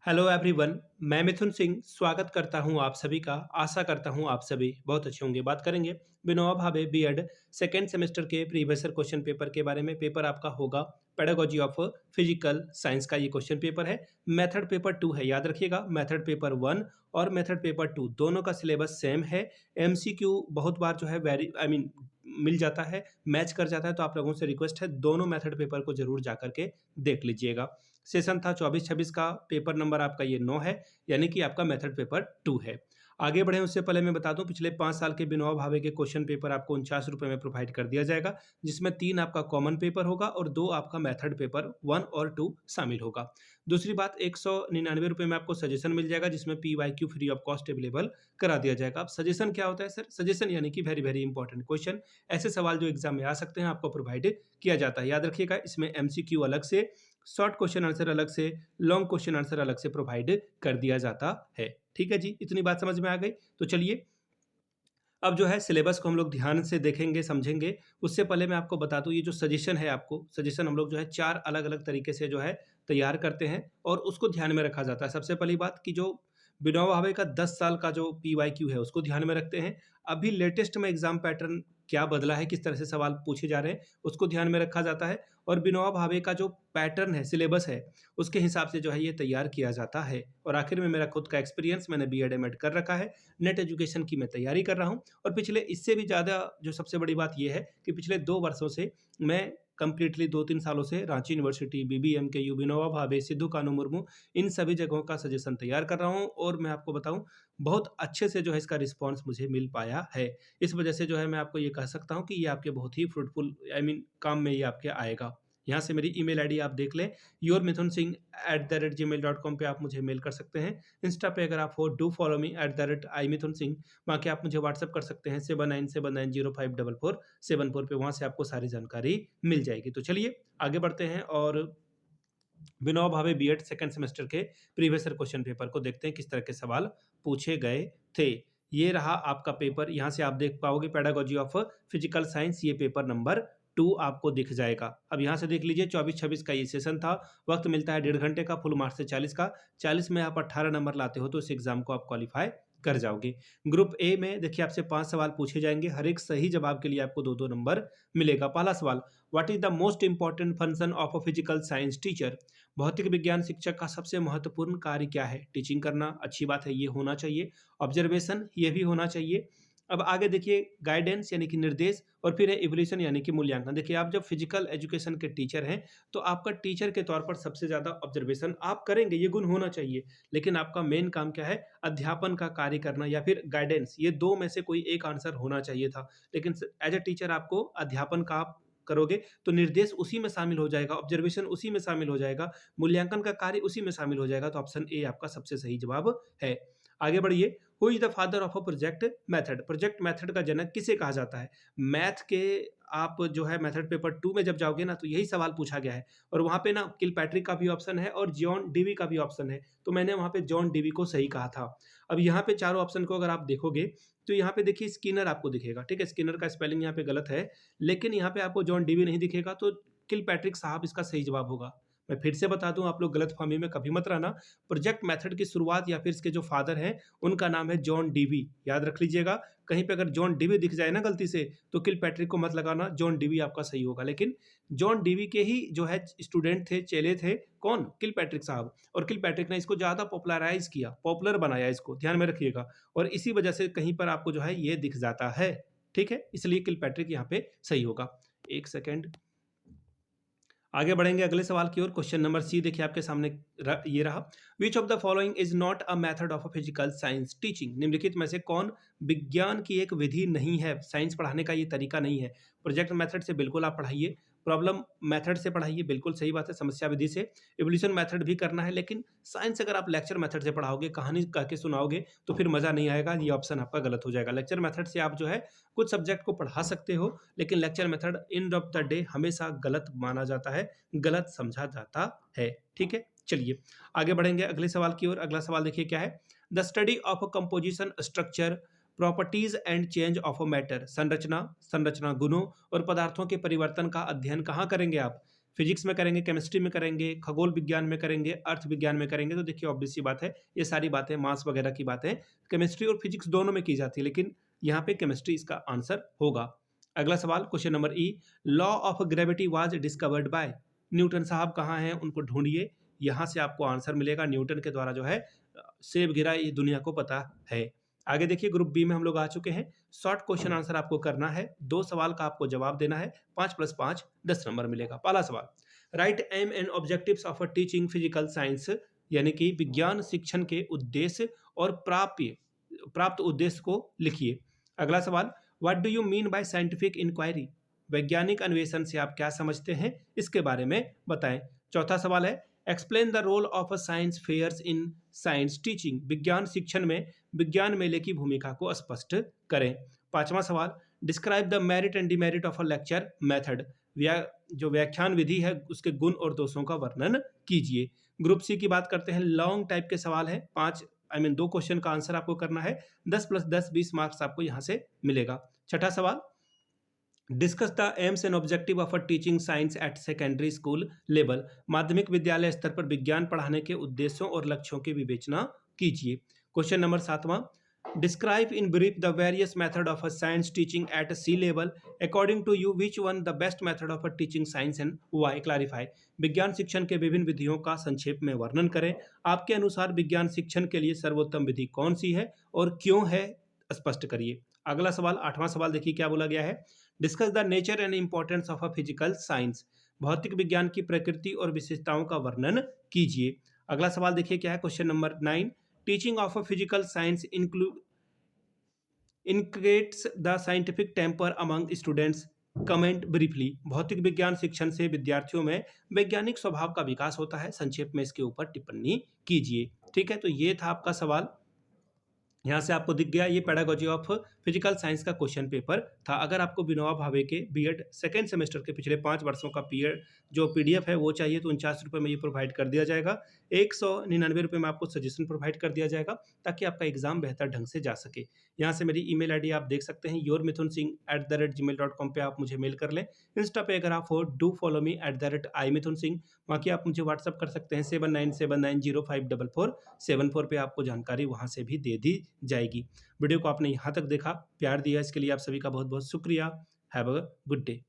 Hello everyone. मैं मिथुन सिंह स्वागत करता हूं आप सभी का। आशा करता हूं आप सभी बहुत अच्छे होंगे। बात करेंगे Vinoba Bhave BEd second semester के प्रीवियस ईयर क्वेश्चन पेपर के बारे में। पेपर आपका होगा पेडागोजी ऑफ फिजिकल साइंस का। ये क्वेश्चन पेपर है, मेथड पेपर 2 है। याद रखिएगा, मेथड पेपर 1 और मेथड पेपर 2 दोनों का सिलेबस सेम है। एमसीक्यू बहुत बार जो है वेरी मिल जाता है, मैच कर जाता है, तो आप लोगों से रिक्वेस्ट है दोनों मेथड पेपर को जरूर जा करके देख लीजिएगा। सेशन था 24-26 का, पेपर नंबर आपका ये 9 है, यानी कि आपका मेथड पेपर 2 है। आगे बढ़े उससे पहले मैं बता दूं, पिछले 5 साल के विनोबा भावे के क्वेश्चन पेपर आपको 49 रुपये में प्रोवाइड कर दिया जाएगा, जिसमें 3 आपका कॉमन पेपर होगा और 2 आपका मेथड पेपर 1 और 2 शामिल होगा। दूसरी बात, 199 रुपये में आपको सजेशन मिल जाएगा, जिसमें PYQ free of cost available करा दिया जाएगा। अब सजेशन क्या होता है सर? सजेशन यानी कि वेरी वेरी इंपॉर्टेंट क्वेश्चन, ऐसे सवाल जो एग्जाम में आ सकते हैं आपको प्रोवाइड किया जाता है। याद रखिएगा, इसमें MCQ अलग से, शॉर्ट क्वेश्चन आंसर अलग से, लॉन्ग क्वेश्चन आंसर अलग से प्रोवाइड कर दिया जाता है। ठीक है जी, इतनी बात समझ में आ गई। तो चलिए अब जो है सिलेबस को हम लोग ध्यान से देखेंगे, समझेंगे। उससे पहले मैं आपको बता दूं, ये जो सजेशन है, आपको सजेशन हम लोग जो है 4 अलग अलग तरीके से जो है तैयार करते हैं और उसको ध्यान में रखा जाता है। सबसे पहली बात कि जो विनोबा भावे का 10 साल का जो PYQ है उसको ध्यान में रखते हैं। अभी लेटेस्ट में एग्जाम पैटर्न क्या बदला है, किस तरह से सवाल पूछे जा रहे हैं, उसको ध्यान में रखा जाता है। और विनोबा भावे का जो पैटर्न है, सिलेबस है, उसके हिसाब से जो है ये तैयार किया जाता है। और आखिर में मेरा खुद का एक्सपीरियंस, मैंने बीएड एमएड कर रखा है, नेट एजुकेशन की मैं तैयारी कर रहा हूँ। और पिछले इससे भी ज़्यादा जो सबसे बड़ी बात यह है कि पिछले 2 वर्षों से मैं कंप्लीटली 2-3 सालों से रांची यूनिवर्सिटी, BBMKU, विनोबा भावे, सिद्धू कानू मुर्मू, इन सभी जगहों का सजेशन तैयार कर रहा हूँ। और मैं आपको बताऊँ, बहुत अच्छे से जो है इसका रिस्पॉन्स मुझे मिल पाया है। इस वजह से जो है मैं आपको ये कह सकता हूँ कि ये आपके बहुत ही फ्रूटफुल काम में ये आपके आएगा। यहाँ से मेरी ईमेल आईडी आप देख लें, yourmithunsingh@gmail.com पे आप मुझे मेल कर सकते हैं। इंस्टा पे अगर आप हो, डू फॉलो मी @imithunsingh। वहाँ के आप मुझे व्हाट्सअप कर सकते हैं 7979054474 पे। वहाँ से आपको सारी जानकारी मिल जाएगी। तो चलिए आगे बढ़ते हैं और Vinoba Bhave BEd second semester के प्रीवियस ईयर क्वेश्चन पेपर को देखते हैं, किस तरह के सवाल पूछे गए थे। ये रहा आपका पेपर, यहाँ से आप देख पाओगे पेडागोजी ऑफ फिजिकल साइंस, ये पेपर नंबर 2 आपको दिख जाएगा। अब यहाँ से देख लीजिए, 24-26 का ये सेशन था। वक्त मिलता है 1.5 घंटे का, फुल मार्क्स से 40 का। 40 में आप 18 नंबर लाते हो तो इस एग्जाम को आप क्वालिफाई कर जाओगे। ग्रुप ए में देखिए आपसे 5 सवाल पूछे जाएंगे, हर एक सही जवाब के लिए आपको 2-2 नंबर मिलेगा। पहला सवाल, what is the most important function of a physical science teacher? भौतिक विज्ञान शिक्षक का सबसे महत्वपूर्ण कार्य क्या है? टीचिंग करना, अच्छी बात है, ये होना चाहिए। ऑब्जर्वेशन, ये भी होना चाहिए। अब आगे देखिए, गाइडेंस यानी कि निर्देश, और फिर है इवोल्यूशन यानी कि मूल्यांकन। देखिए, आप जब फिजिकल एजुकेशन के टीचर हैं तो आपका टीचर के तौर पर सबसे ज़्यादा ऑब्जर्वेशन आप करेंगे, ये गुण होना चाहिए। लेकिन आपका मेन काम क्या है? अध्यापन का कार्य करना या फिर गाइडेंस। ये 2 में से कोई एक आंसर होना चाहिए था, लेकिन एज ए टीचर आपको अध्यापन का आप करोगे तो निर्देश उसी में शामिल हो जाएगा, ऑब्जर्वेशन उसी में शामिल हो जाएगा, मूल्यांकन का कार्य उसी में शामिल हो जाएगा। तो ऑप्शन ए आपका सबसे सही जवाब है। आगे बढ़िए, who is the father of a project method? Project method का जनक किसे कहा जाता है? मैथ के आप जो है मेथड पेपर 2 में जब जाओगे ना, तो यही सवाल पूछा गया है। और वहाँ पे ना किलपैट्रिक का भी ऑप्शन है और जॉन डीवी का भी ऑप्शन है, तो मैंने वहाँ पे जॉन डीवी को सही कहा था। अब यहाँ पे चारों ऑप्शन को अगर आप देखोगे तो यहाँ पे देखिए स्किनर आपको दिखेगा, ठीक है। स्किनर का स्पेलिंग यहाँ पे गलत है, लेकिन यहाँ पे आपको जॉन डीवी नहीं दिखेगा, तो किलपैट्रिक साहब इसका सही जवाब होगा। मैं फिर से बता दूं, आप लोग गलतफहमी में कभी मत रहना। प्रोजेक्ट मेथड की शुरुआत या फिर इसके जो फादर हैं उनका नाम है जॉन डीवी, याद रख लीजिएगा। कहीं पे अगर जॉन डीवी दिख जाए ना गलती से, तो किलपैट्रिक को मत लगाना, जॉन डीवी आपका सही होगा। लेकिन जॉन डीवी के ही जो है स्टूडेंट थे, चेले थे, कौन? किलपैट्रिक साहब। और किलपैट्रिक ने इसको ज़्यादा पॉपुलराइज किया, पॉपुलर बनाया इसको, ध्यान में रखिएगा। और इसी वजह से कहीं पर आपको जो है ये दिख जाता है, ठीक है। इसलिए किलपैट्रिक यहाँ पे सही होगा। एक सेकेंड, आगे बढ़ेंगे अगले सवाल की ओर। क्वेश्चन नंबर सी देखिए आपके सामने ये रहा, which of the following is not a method of a physical science teaching? निम्नलिखित में से कौन विज्ञान की एक विधि नहीं है? साइंस पढ़ाने का ये तरीका नहीं है। प्रोजेक्ट मेथड से बिल्कुल आप पढ़ाइए, प्रॉब्लम मेथड से पढ़ाइए, बिल्कुल सही बात है, समस्या विधि से। इवोल्यूशन मेथड भी करना है, लेकिन साइंस अगर आप लेक्चर मेथड से पढ़ाओगे, कहानी कह के सुनाओगे, तो फिर मज़ा नहीं आएगा। ये ऑप्शन आपका गलत हो जाएगा। लेक्चर मेथड से आप जो है कुछ सब्जेक्ट को पढ़ा सकते हो, लेकिन lecture method end of the day हमेशा गलत माना जाता है, गलत समझा जाता है, ठीक है। चलिए आगे बढ़ेंगे अगले सवाल की ओर। अगला सवाल देखिए क्या है, the study of composition, structure, properties and change of a matter. संरचना, संरचना गुणों और पदार्थों के परिवर्तन का अध्ययन कहाँ करेंगे आप? फिजिक्स में करेंगे, केमिस्ट्री में करेंगे, खगोल विज्ञान में करेंगे, अर्थ विज्ञान में करेंगे, तो देखिए ऑब्वियस सी बात है, ये सारी बातें मास वगैरह की बातें केमिस्ट्री और फिजिक्स दोनों में की जाती है, लेकिन यहाँ पे केमिस्ट्री इसका आंसर होगा। अगला सवाल question number E, law of gravity was discovered by, Newton साहब कहाँ हैं, उनको ढूंढिए, यहाँ से आपको आंसर मिलेगा। न्यूटन के द्वारा जो है सेब गिरा, ये दुनिया को पता है। आगे देखिए ग्रुप बी में हम लोग आ चुके हैं। शॉर्ट क्वेश्चन आंसर आपको करना है, 2 सवाल का आपको जवाब देना है, 5 + 5 10 नंबर मिलेगा। पहला सवाल, write aim and objectives of teaching physical science, यानी कि विज्ञान शिक्षण के उद्देश्य और प्राप्त उद्देश्य को लिखिए। अगला सवाल, what do you mean by scientific inquiry, वैज्ञानिक अन्वेषण से आप क्या समझते हैं, इसके बारे में बताएं। चौथा सवाल है, explain the role of science fairs in science teaching, विज्ञान शिक्षण में विज्ञान मेले की भूमिका को स्पष्ट करें। पांचवा सवाल, describe the merit and demerit of a lecture method, जो व्याख्यान विधि है उसके गुण और दोषों का वर्णन कीजिए। ग्रुप सी की बात करते हैं, लॉन्ग टाइप के सवाल है, 2 क्वेश्चन का आंसर आपको करना है, 10 + 10 20 मार्क्स आपको यहाँ से मिलेगा। छठा सवाल, discuss the aims and objective of a teaching science at secondary school level, माध्यमिक विद्यालय स्तर पर विज्ञान पढ़ाने के उद्देश्यों और लक्ष्यों की विवेचना कीजिए। क्वेश्चन नंबर 7वां, describe in brief the various method of a science teaching at C level, according to you which one the best method of a teaching science and why, clarify, विज्ञान शिक्षण के विभिन्न विधियों का संक्षेप में वर्णन करें, आपके अनुसार विज्ञान शिक्षण के लिए सर्वोत्तम विधि कौन सी है और क्यों है, स्पष्ट करिए। अगला सवाल, 8वां सवाल देखिए क्या बोला गया है, discuss the nature and importance of a physical science, भौतिक विज्ञान की प्रकृति और विशेषताओं का वर्णन कीजिए। अगला सवाल देखिए क्या है, question number 9, teaching of a physical science increases the scientific temper among students, comment briefly, भौतिक विज्ञान शिक्षण से विद्यार्थियों में वैज्ञानिक स्वभाव का विकास होता है, संक्षेप में इसके ऊपर टिप्पणी कीजिए। ठीक है, तो ये था आपका सवाल, यहाँ से आपको दिख गया, ये पेडागोजी ऑफ फिजिकल साइंस का क्वेश्चन पेपर था। अगर आपको विनोबा भावे के बीएड सेकेंड सेमेस्टर के पिछले 5 वर्षों का जो पीडीएफ है वो चाहिए तो 49 रुपये में ये प्रोवाइड कर दिया जाएगा, 199 रुपये में आपको सजेशन प्रोवाइड कर दिया जाएगा, ताकि आपका एग्जाम बेहतर ढंग से जा सके। यहाँ से मेरी ईमेल आईडी आप देख सकते हैं, yourmithunsingh@gmail.com पे आप मुझे मेल कर लें। इंस्टा पे अगर आप हो, डू फॉलो मी @imithunsingh, बाकी आप मुझे व्हाट्सअप कर सकते हैं 7979054474 पे, आपको जानकारी वहाँ से भी दे दी जाएगी। वीडियो को आपने यहाँ तक देखा, प्यार दिया, इसके लिए आप सभी का बहुत बहुत शुक्रिया। Have a good day.